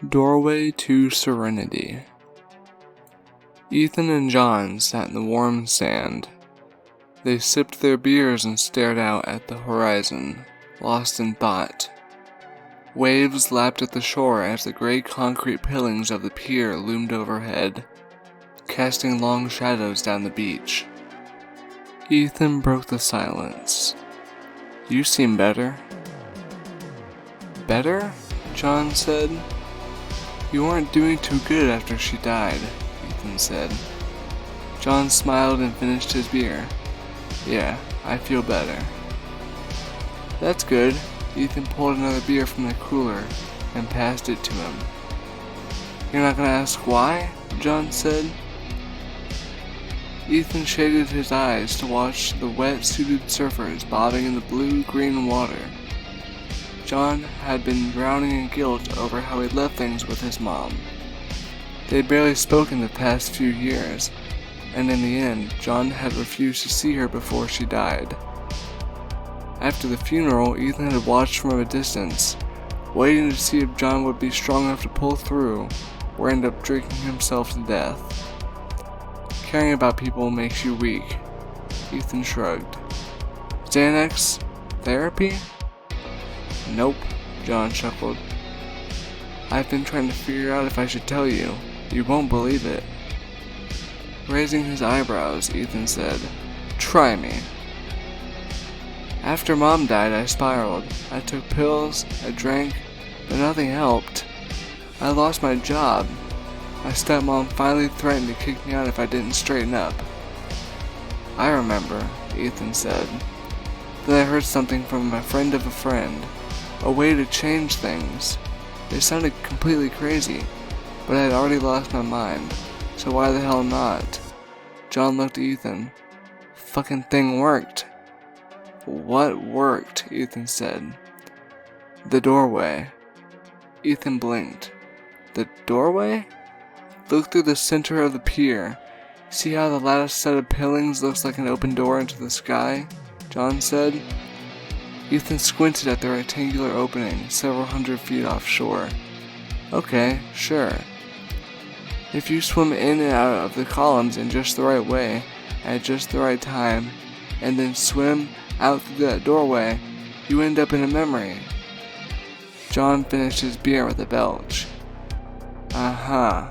Doorway to Serenity. Ethan and John sat in the warm sand. They sipped their beers and stared out at the horizon, lost in thought. Waves lapped at the shore as the gray concrete pilings of the pier loomed overhead, casting long shadows down the beach. Ethan broke the silence. "You seem better." "Better?" John said. "You weren't doing too good after she died," Ethan said. John smiled and finished his beer. "Yeah, I feel better." "That's good." Ethan pulled another beer from the cooler and passed it to him. "You're not gonna ask why?" John said. Ethan shaded his eyes to watch the wet-suited surfers bobbing in the blue-green water. John had been drowning in guilt over how he'd left things with his mom. They'd barely spoken the past few years, and in the end, John had refused to see her before she died. After the funeral, Ethan had watched from a distance, waiting to see if John would be strong enough to pull through, or end up drinking himself to death. Caring about people makes you weak, Ethan shrugged. "Xanax? Therapy?" "Nope," John chuckled. "I've been trying to figure out if I should tell you. You won't believe it." Raising his eyebrows, Ethan said, "Try me." "After Mom died, I spiraled. I took pills, I drank, but nothing helped. I lost my job. My stepmom finally threatened to kick me out if I didn't straighten up." "I remember," Ethan said. "Then I heard something from a friend of a friend. A way to change things. It sounded completely crazy, but I had already lost my mind, so why the hell not?" John looked at Ethan. "Fucking thing worked." "What worked?" Ethan said. "The doorway." Ethan blinked. "The doorway?" "Look through the center of the pier. See how the lattice set of pilings looks like an open door into the sky?" John said. Ethan squinted at the rectangular opening several hundred feet offshore. "Okay, sure. If you swim in and out of the columns in just the right way, at just the right time, and then swim out through that doorway, you end up in a memory." John finished his beer with a belch. "Uh-huh.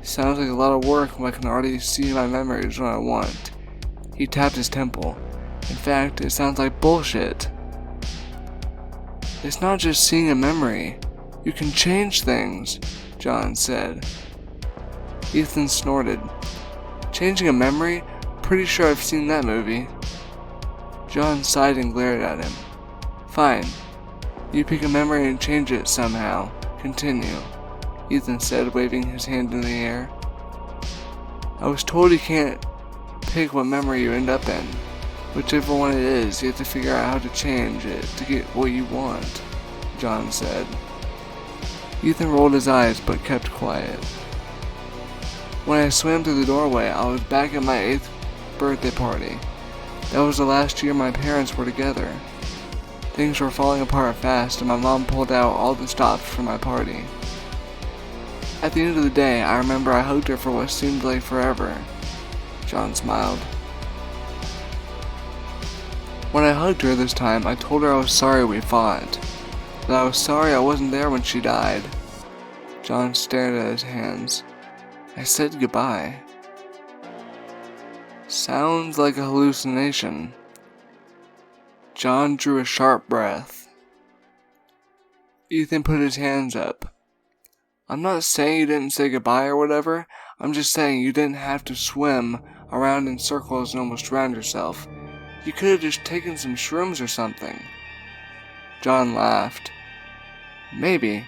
Sounds like a lot of work when I can already see my memories when I want." He tapped his temple. "In fact, it sounds like bullshit." "It's not just seeing a memory. You can change things," John said. Ethan snorted. "Changing a memory? Pretty sure I've seen that movie." John sighed and glared at him. "Fine. You pick a memory and change it somehow. Continue," Ethan said, waving his hand in the air. "I was told you can't pick what memory you end up in. Whichever one it is, you have to figure out how to change it to get what you want," John said. Ethan rolled his eyes but kept quiet. "When I swam through the doorway, I was back at my 8th birthday party. That was the last year my parents were together. Things were falling apart fast and my mom pulled out all the stops for my party. At the end of the day, I remember I hugged her for what seemed like forever." John smiled. "When I hugged her this time, I told her I was sorry we fought, that I was sorry I wasn't there when she died." John stared at his hands. "I said goodbye." "Sounds like a hallucination." John drew a sharp breath. Ethan put his hands up. "I'm not saying you didn't say goodbye or whatever. I'm just saying you didn't have to swim around in circles and almost drown yourself. You could have just taken some shrooms or something." John laughed. "Maybe.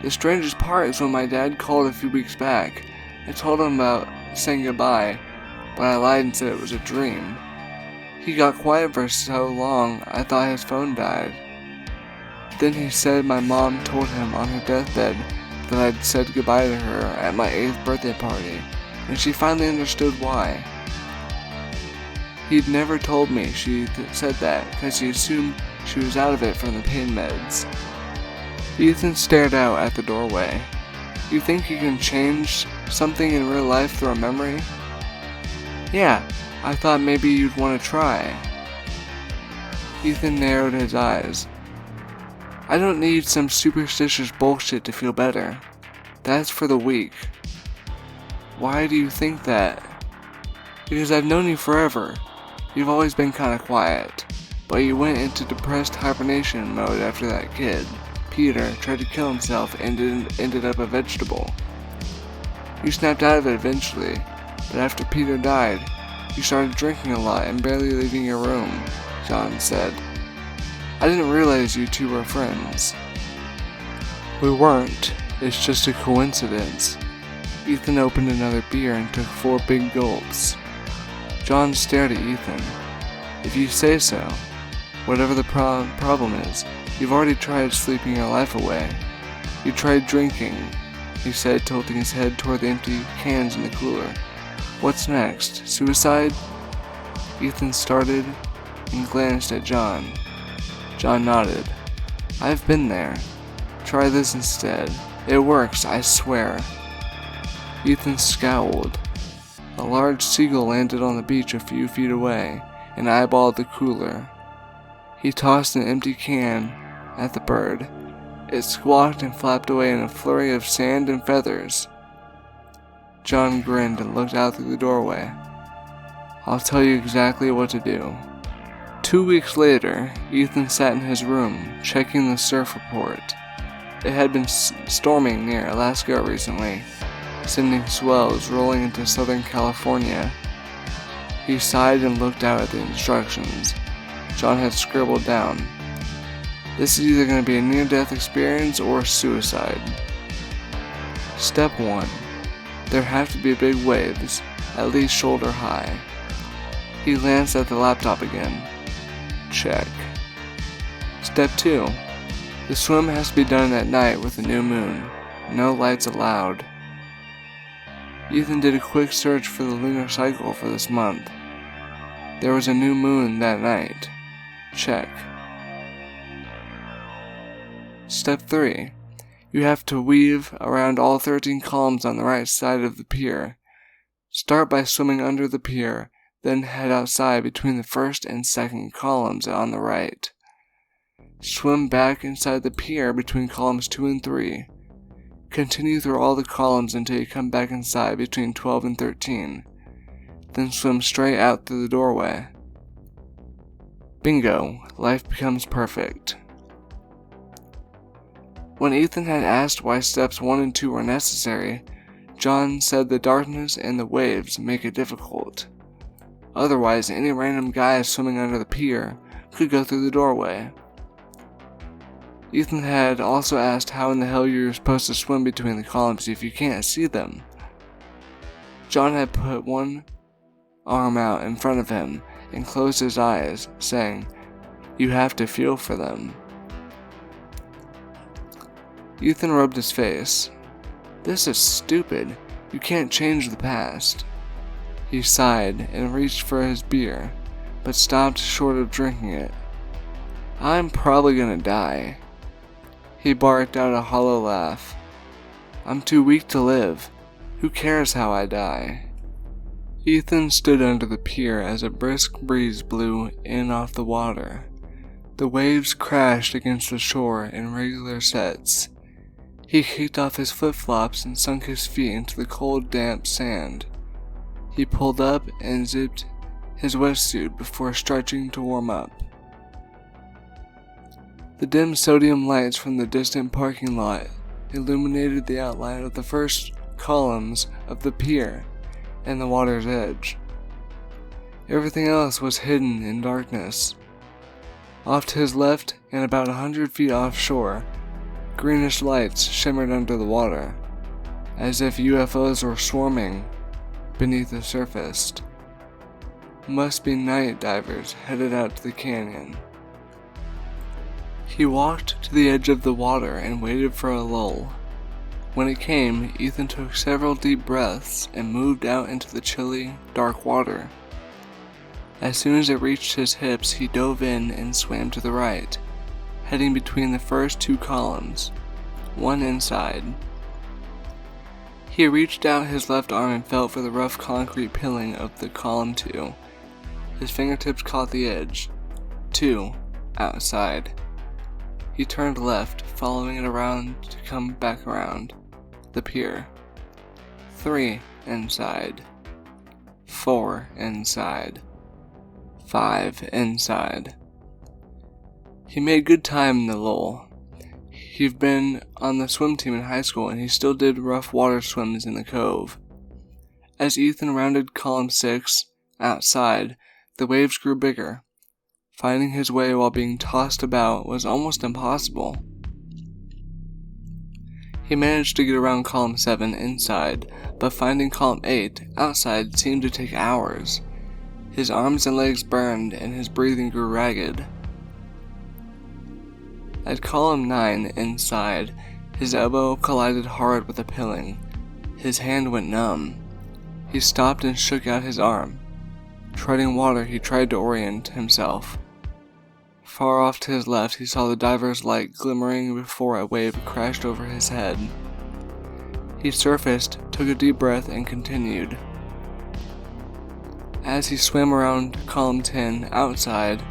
The strangest part is when my dad called a few weeks back. I told him about saying goodbye, but I lied and said it was a dream. He got quiet for so long, I thought his phone died. Then he said my mom told him on her deathbed that I'd said goodbye to her at my 8th birthday party, and she finally understood why. He'd never told me she said that because he assumed she was out of it from the pain meds." Ethan stared out at the doorway. You think you can change something in real life through a memory? Yeah, I thought maybe you'd want to try. Ethan narrowed his eyes. I don't need some superstitious bullshit to feel better. That's for the weak. Why do you think that? Because I've known you forever. You've always been kinda quiet. But you went into depressed hibernation mode after that kid, Peter, tried to kill himself and ended up a vegetable. You snapped out of it eventually, but after Peter died, you started drinking a lot and barely leaving your room, John said. I didn't realize you two were friends. We weren't. It's just a coincidence. Ethan opened another beer and took 4 big gulps. John stared at Ethan. If you say so. Whatever the problem is, you've already tried sleeping your life away. You tried drinking, he said, tilting his head toward the empty cans in the cooler. What's next? Suicide? Ethan started and glanced at John. John nodded. I've been there. Try this instead. It works, I swear. Ethan scowled. A large seagull landed on the beach a few feet away and eyeballed the cooler. He tossed an empty can at the bird. It squawked and flapped away in a flurry of sand and feathers. John grinned and looked out through the doorway. I'll tell you exactly what to do. 2 weeks later, Ethan sat in his room, checking the surf report. It had been storming near Alaska recently, sending swells rolling into Southern California. He sighed and looked out at the instructions John had scribbled down. This is either going to be a near-death experience or suicide. Step 1. There have to be big waves, at least shoulder high. He glanced at the laptop again. Check. Step 2. The swim has to be done at night with a new moon. No lights allowed. Ethan did a quick search for the lunar cycle for this month. There was a new moon that night. Check. Step 3. You have to weave around all 13 columns on the right side of the pier. Start by swimming under the pier, then head outside between the first and second columns on the right. Swim back inside the pier between columns 2 and 3. Continue through all the columns until you come back inside between 12 and 13. Then swim straight out through the doorway. Bingo, life becomes perfect. When Ethan had asked why steps 1 and 2 were necessary, John said the darkness and the waves make it difficult. Otherwise, any random guy swimming under the pier could go through the doorway. Ethan had also asked how in the hell you're supposed to swim between the columns if you can't see them. John had put one arm out in front of him and closed his eyes, saying, "You have to feel for them." Ethan rubbed his face. "This is stupid. You can't change the past." He sighed and reached for his beer, but stopped short of drinking it. "I'm probably gonna die." He barked out a hollow laugh. "I'm too weak to live. Who cares how I die?" Ethan stood under the pier as a brisk breeze blew in off the water. The waves crashed against the shore in regular sets. He kicked off his flip-flops and sunk his feet into the cold, damp sand. He pulled up and zipped his wetsuit before stretching to warm up. The dim sodium lights from the distant parking lot illuminated the outline of the first columns of the pier and the water's edge. Everything else was hidden in darkness. Off to his left and about 100 feet offshore, greenish lights shimmered under the water, as if UFOs were swarming beneath the surface. Must be night divers headed out to the canyon. He walked to the edge of the water and waited for a lull. When it came, Ethan took several deep breaths and moved out into the chilly, dark water. As soon as it reached his hips, he dove in and swam to the right, heading between the first 2 columns. 1 inside. He reached out his left arm and felt for the rough concrete pilling of the column 2. His fingertips caught the edge. 2 outside. He turned left, following it around to come back around the pier. 3 inside. 4 inside. 5 inside. He made good time in the lull. He'd been on the swim team in high school, and he still did rough water swims in the cove. As Ethan rounded column 6 outside, the waves grew bigger. Finding his way while being tossed about was almost impossible. He managed to get around column 7 inside, but finding column 8 outside seemed to take hours. His arms and legs burned, and his breathing grew ragged. At column 9 inside, his elbow collided hard with a pilling. His hand went numb. He stopped and shook out his arm. Treading water, he tried to orient himself. Far off to his left, he saw the diver's light glimmering before a wave crashed over his head. He surfaced, took a deep breath, and continued. As he swam around column 10 outside,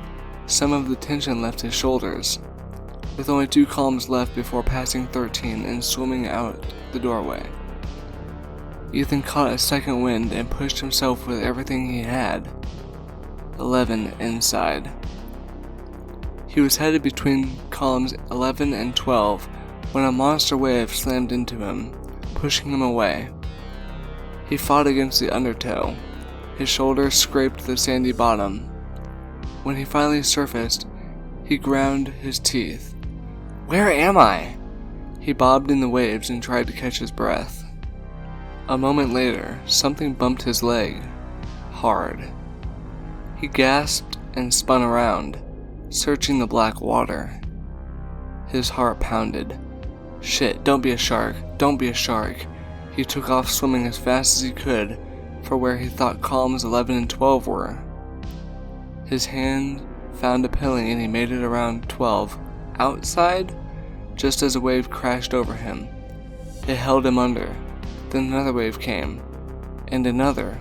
some of the tension left his shoulders. With only 2 columns left before passing 13 and swimming out the doorway, Ethan caught a second wind and pushed himself with everything he had. 11 inside. He was headed between columns 11 and 12 when a monster wave slammed into him, pushing him away. He fought against the undertow. His shoulders scraped the sandy bottom. When he finally surfaced, he ground his teeth. "Where am I?" He bobbed in the waves and tried to catch his breath. A moment later, something bumped his leg. Hard. He gasped and spun around, searching the black water. His heart pounded. Shit, don't be a shark, don't be a shark. He took off swimming as fast as he could for where he thought columns 11 and 12 were. His hand found a pilling and he made it around 12 outside just as a wave crashed over him. It held him under. Then another wave came, and another.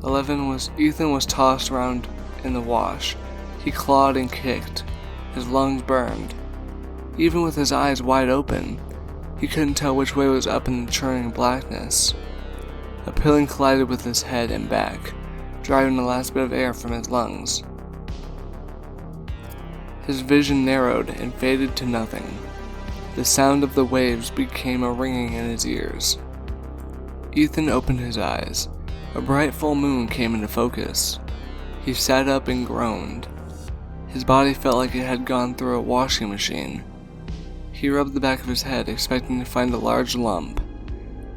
Ethan was tossed around in the wash. He clawed and kicked. His lungs burned. Even with his eyes wide open, he couldn't tell which way was up in the churning blackness. A pilling collided with his head and back, driving the last bit of air from his lungs. His vision narrowed and faded to nothing. The sound of the waves became a ringing in his ears. Ethan opened his eyes. A bright full moon came into focus. He sat up and groaned. His body felt like it had gone through a washing machine. He rubbed the back of his head, expecting to find a large lump.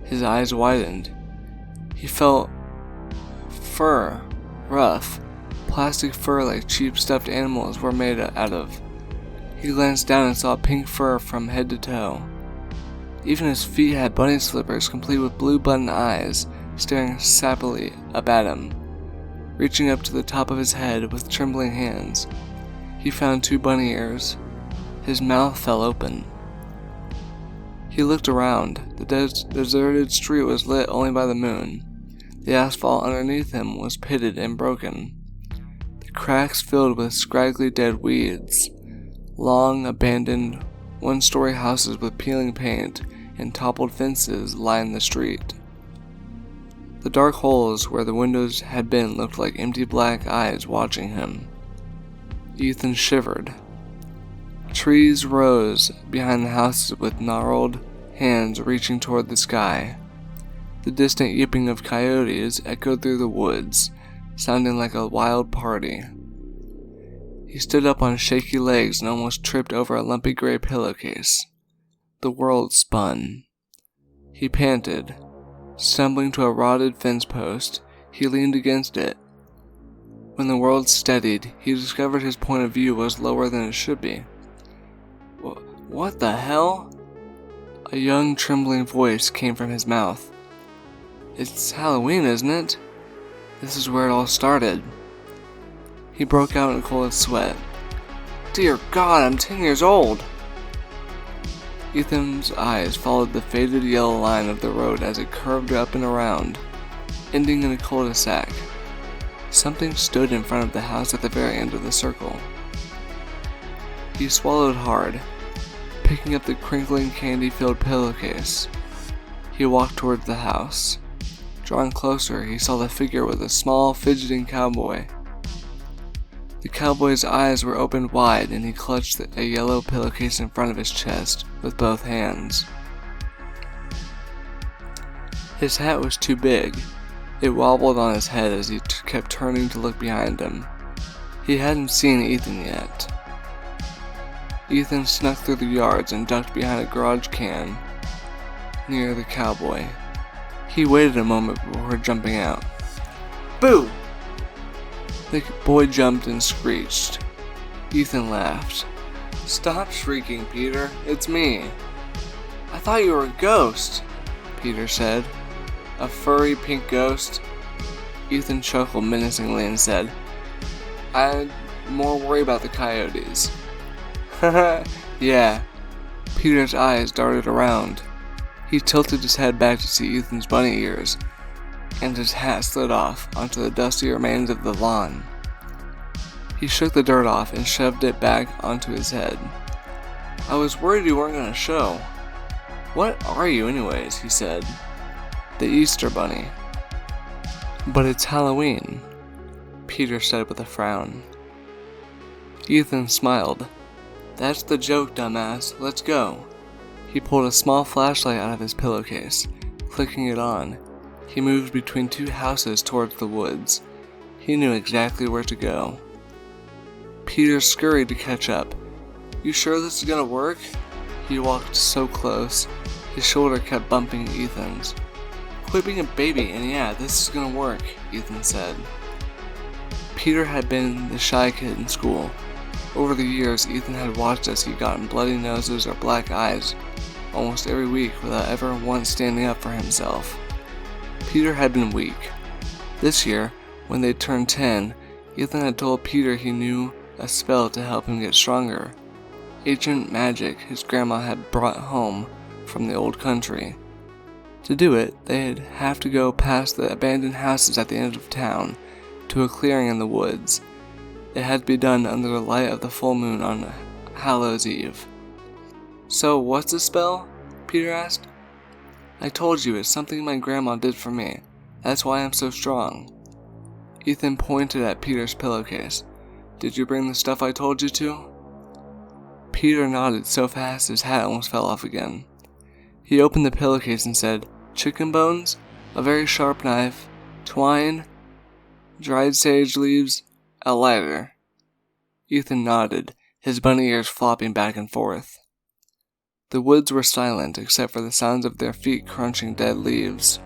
His eyes widened. He felt fur, rough, plastic fur like cheap stuffed animals were made out of. He glanced down and saw pink fur from head to toe. Even his feet had bunny slippers complete with blue button eyes, staring sappily up at him. Reaching up to the top of his head with trembling hands, he found 2 bunny ears. His mouth fell open. He looked around. The deserted street was lit only by the moon. The asphalt underneath him was pitted and broken. The cracks filled with scraggly dead weeds. Long, abandoned, one-story houses with peeling paint and toppled fences lined the street. The dark holes where the windows had been looked like empty black eyes watching him. Ethan shivered. Trees rose behind the houses with gnarled hands reaching toward the sky. The distant yipping of coyotes echoed through the woods, sounding like a wild party. He stood up on shaky legs and almost tripped over a lumpy gray pillowcase. The world spun. He panted. Stumbling to a rotted fence post, he leaned against it. When the world steadied, he discovered his point of view was lower than it should be. What the hell? A young, trembling voice came from his mouth. It's Halloween, isn't it? This is where it all started. He broke out in a cold sweat. Dear God, I'm 10 years old. Ethan's eyes followed the faded yellow line of the road as it curved up and around, ending in a cul-de-sac. Something stood in front of the house at the very end of the circle. He swallowed hard, picking up the crinkling candy-filled pillowcase. He walked towards the house. Drawing closer, he saw the figure with a small, fidgeting cowboy. The cowboy's eyes were opened wide, and he clutched a yellow pillowcase in front of his chest with both hands. His hat was too big. It wobbled on his head as he kept turning to look behind him. He hadn't seen Ethan yet. Ethan snuck through the yards and ducked behind a garage can near the cowboy. He waited a moment before jumping out. Boo! The boy jumped and screeched. Ethan laughed. Stop shrieking, Peter. It's me. I thought you were a ghost, Peter said. A furry pink ghost? Ethan chuckled menacingly and said, I'd more worry about the coyotes. Haha, yeah. Peter's eyes darted around. He tilted his head back to see Ethan's bunny ears, and his hat slid off onto the dusty remains of the lawn. He shook the dirt off and shoved it back onto his head. I was worried you weren't going to show. What are you anyways, he said. The Easter Bunny. But it's Halloween, Peter said with a frown. Ethan smiled. That's the joke, dumbass. Let's go. He pulled a small flashlight out of his pillowcase, clicking it on. He moved between two houses towards the woods. He knew exactly where to go. Peter scurried to catch up. You sure this is gonna work? He walked so close, his shoulder kept bumping Ethan's. Quit being a baby, and yeah, this is gonna work, Ethan said. Peter had been the shy kid in school. Over the years, Ethan had watched as he'd gotten bloody noses or black eyes almost every week without ever once standing up for himself. Peter had been weak. This year, when they turned 10, Ethan had told Peter he knew a spell to help him get stronger. Ancient magic his grandma had brought home from the old country. To do it, they'd have to go past the abandoned houses at the end of town to a clearing in the woods. It had to be done under the light of the full moon on Hallows Eve. So, what's the spell? Peter asked. I told you, it's something my grandma did for me. That's why I'm so strong. Ethan pointed at Peter's pillowcase. Did you bring the stuff I told you to? Peter nodded so fast his hat almost fell off again. He opened the pillowcase and said, chicken bones, a very sharp knife, twine, dried sage leaves, a lighter. Ethan nodded, his bunny ears flopping back and forth. The woods were silent except for the sounds of their feet crunching dead leaves.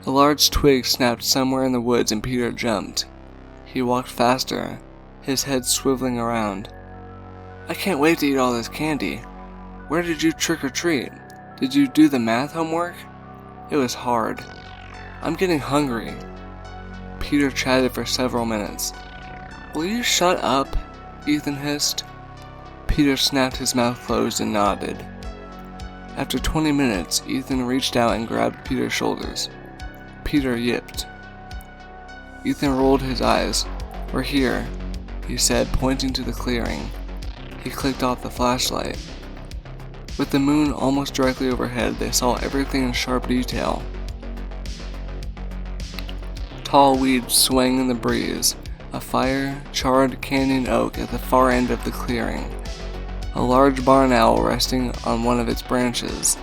A large twig snapped somewhere in the woods and Peter jumped. He walked faster, his head swiveling around. I can't wait to eat all this candy. Where did you trick or treat? Did you do the math homework? It was hard. I'm getting hungry. Peter chatted for several minutes. Will you shut up? Ethan hissed. Peter snapped his mouth closed and nodded. After 20 minutes, Ethan reached out and grabbed Peter's shoulders. Peter yipped. Ethan rolled his eyes. We're here, he said, pointing to the clearing. He clicked off the flashlight. With the moon almost directly overhead, they saw everything in sharp detail. Tall weeds swaying in the breeze, a fire-charred canyon oak at the far end of the clearing, a large barn owl resting on one of its branches.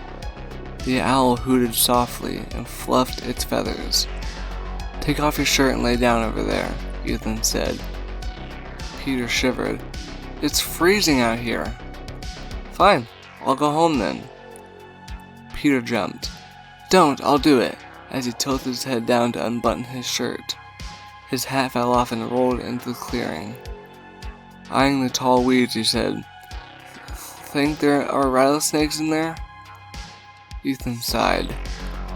The owl hooted softly and fluffed its feathers. Take off your shirt and lay down over there, Ethan said. Peter shivered. It's freezing out here. Fine, I'll go home then. Peter jumped. Don't, I'll do it, as he tilted his head down to unbutton his shirt. His hat fell off and rolled into the clearing. Eyeing the tall weeds, he said, Think there are rattlesnakes in there? Ethan sighed.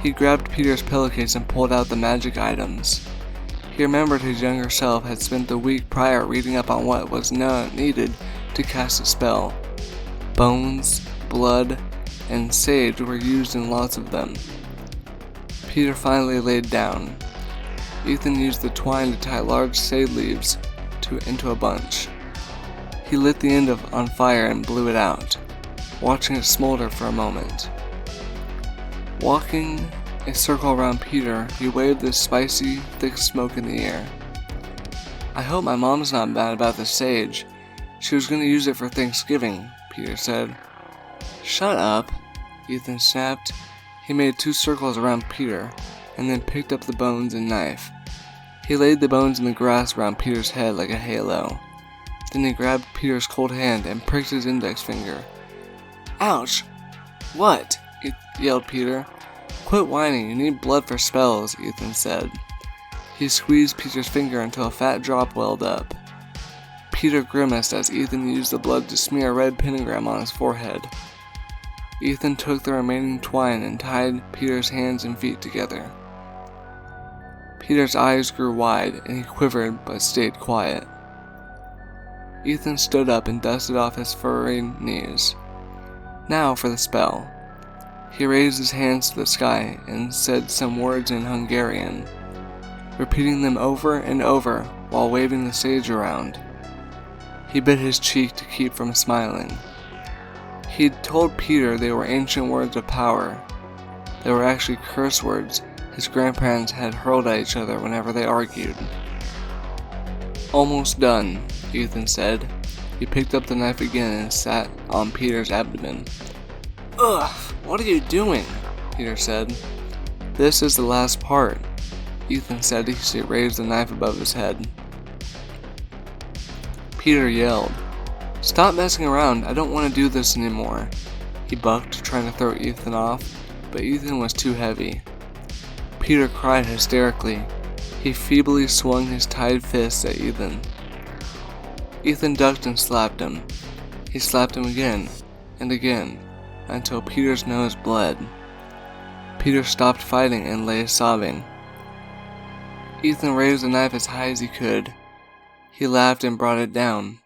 He grabbed Peter's pillowcase and pulled out the magic items. He remembered his younger self had spent the week prior reading up on what was needed to cast a spell. Bones, blood, and sage were used in lots of them. Peter finally laid down. Ethan used the twine to tie large sage leaves into a bunch. He lit the end on fire and blew it out, watching it smolder for a moment. Walking a circle around Peter, he waved the spicy, thick smoke in the air. "I hope my mom's not mad about the sage. She was going to use it for Thanksgiving," Peter said. "Shut up," Ethan snapped. He made 2 circles around Peter, and then picked up the bones and knife. He laid the bones in the grass around Peter's head like a halo. Then he grabbed Peter's cold hand and pricked his index finger. "Ouch! What?" yelled Peter. "Quit whining, you need blood for spells," Ethan said. He squeezed Peter's finger until a fat drop welled up. Peter grimaced as Ethan used the blood to smear a red pentagram on his forehead. Ethan took the remaining twine and tied Peter's hands and feet together. Peter's eyes grew wide and he quivered but stayed quiet. Ethan stood up and dusted off his furry knees. "Now for the spell." He raised his hands to the sky and said some words in Hungarian, repeating them over and over while waving the sage around. He bit his cheek to keep from smiling. He'd told Peter they were ancient words of power. They were actually curse words his grandparents had hurled at each other whenever they argued. "Almost done," Ethan said. He picked up the knife again and sat on Peter's abdomen. "Ugh, what are you doing?" Peter said. "This is the last part," Ethan said as he raised the knife above his head. Peter yelled, "Stop messing around, I don't want to do this anymore." He bucked, trying to throw Ethan off, but Ethan was too heavy. Peter cried hysterically. He feebly swung his tied fists at Ethan. Ethan ducked and slapped him. He slapped him again and again, until Peter's nose bled. Peter stopped fighting and lay sobbing. Ethan raised the knife as high as he could. He laughed and brought it down.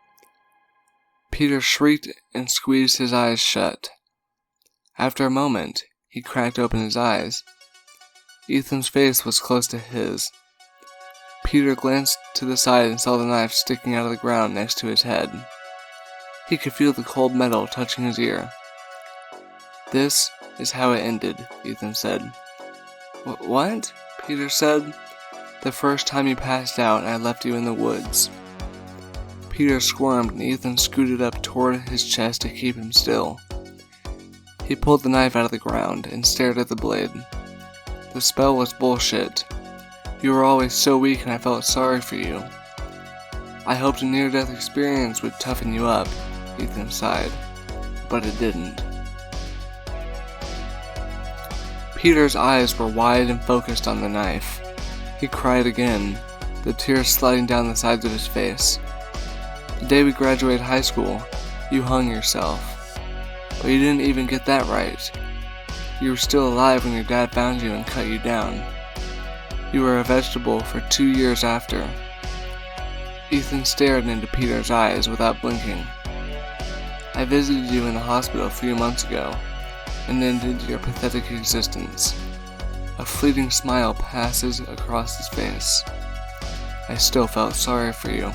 Peter shrieked and squeezed his eyes shut. After a moment, he cracked open his eyes. Ethan's face was close to his. Peter glanced to the side and saw the knife sticking out of the ground next to his head. He could feel the cold metal touching his ear. "This is how it ended," Ethan said. What? Peter said. "The first time you passed out, I left you in the woods." Peter squirmed and Ethan scooted up toward his chest to keep him still. He pulled the knife out of the ground and stared at the blade. "The spell was bullshit. You were always so weak and I felt sorry for you. I hoped a near-death experience would toughen you up," Ethan sighed, "but it didn't." Peter's eyes were wide and focused on the knife. He cried again, the tears sliding down the sides of his face. "The day we graduated high school, you hung yourself. But you didn't even get that right. You were still alive when your dad found you and cut you down. You were a vegetable for 2 years after." Ethan stared into Peter's eyes without blinking. "I visited you in the hospital a few months ago, and ended your pathetic existence." A fleeting smile passes across his face. "I still felt sorry for you."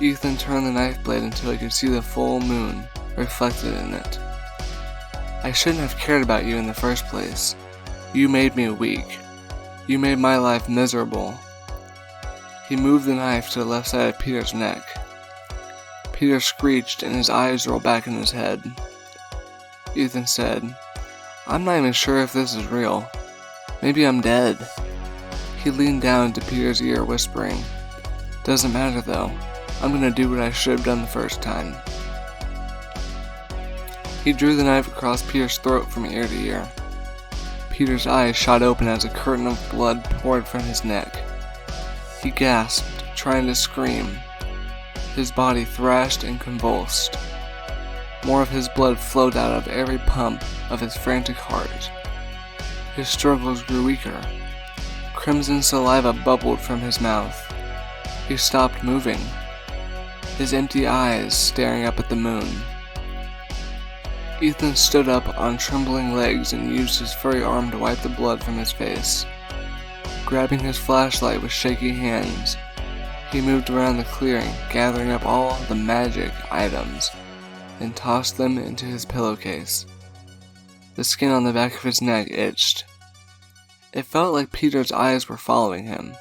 Ethan turned the knife blade until he could see the full moon reflected in it. "I shouldn't have cared about you in the first place. You made me weak. You made my life miserable." He moved the knife to the left side of Peter's neck. Peter screeched and his eyes rolled back in his head. Ethan said, "I'm not even sure if this is real. Maybe I'm dead." He leaned down to Peter's ear, whispering, "Doesn't matter though. I'm gonna do what I should have done the first time." He drew the knife across Peter's throat from ear to ear. Peter's eyes shot open as a curtain of blood poured from his neck. He gasped, trying to scream. His body thrashed and convulsed. More of his blood flowed out of every pump of his frantic heart. His struggles grew weaker. Crimson saliva bubbled from his mouth. He stopped moving. his empty eyes staring up at the moon. Ethan stood up on trembling legs and used his furry arm to wipe the blood from his face. Grabbing his flashlight with shaky hands, he moved around the clearing, gathering up all the magic items, and tossed them into his pillowcase. The skin on the back of his neck itched. It felt like Peter's eyes were following him.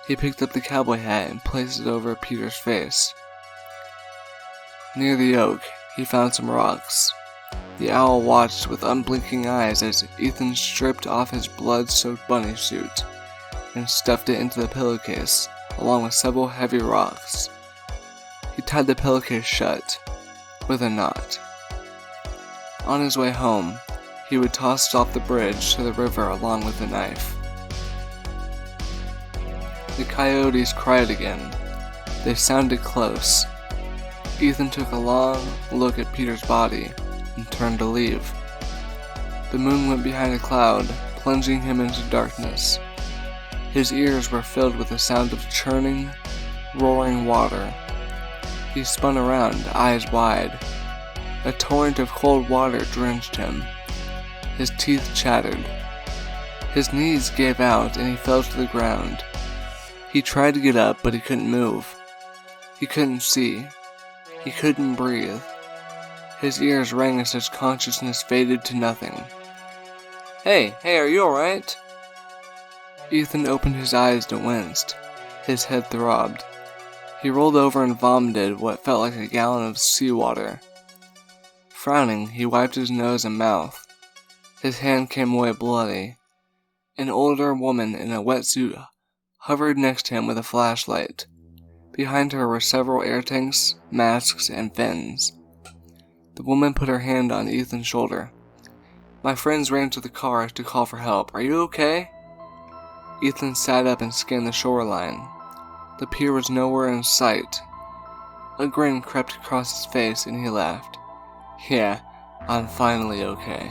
He picked up the cowboy hat and placed it over Peter's face. Near the oak, he found some rocks. The owl watched with unblinking eyes as Ethan stripped off his blood-soaked bunny suit and stuffed it into the pillowcase, along with several heavy rocks. He tied the pillowcase shut with a knot. On his way home, he would toss it off the bridge to the river along with the knife. The coyotes cried again. They sounded close. Ethan took a long look at Peter's body and turned to leave. The moon went behind a cloud, plunging him into darkness. His ears were filled with the sound of churning, roaring water. He spun around, eyes wide. A torrent of cold water drenched him. His teeth chattered. His knees gave out and he fell to the ground. He tried to get up, but he couldn't move. He couldn't see. He couldn't breathe. His ears rang as his consciousness faded to nothing. Hey, are you alright? Ethan opened his eyes and winced. His head throbbed. He rolled over and vomited what felt like a gallon of seawater. Frowning, he wiped his nose and mouth. His hand came away bloody. An older woman in a wetsuit hovered next to him with a flashlight. Behind her were several air tanks, masks, and fins. The woman put her hand on Ethan's shoulder. My friends ran to the car to call for help. Are you okay? Ethan sat up and scanned the shoreline. The pier was nowhere in sight. A grin crept across his face and he laughed. Yeah, I'm finally okay.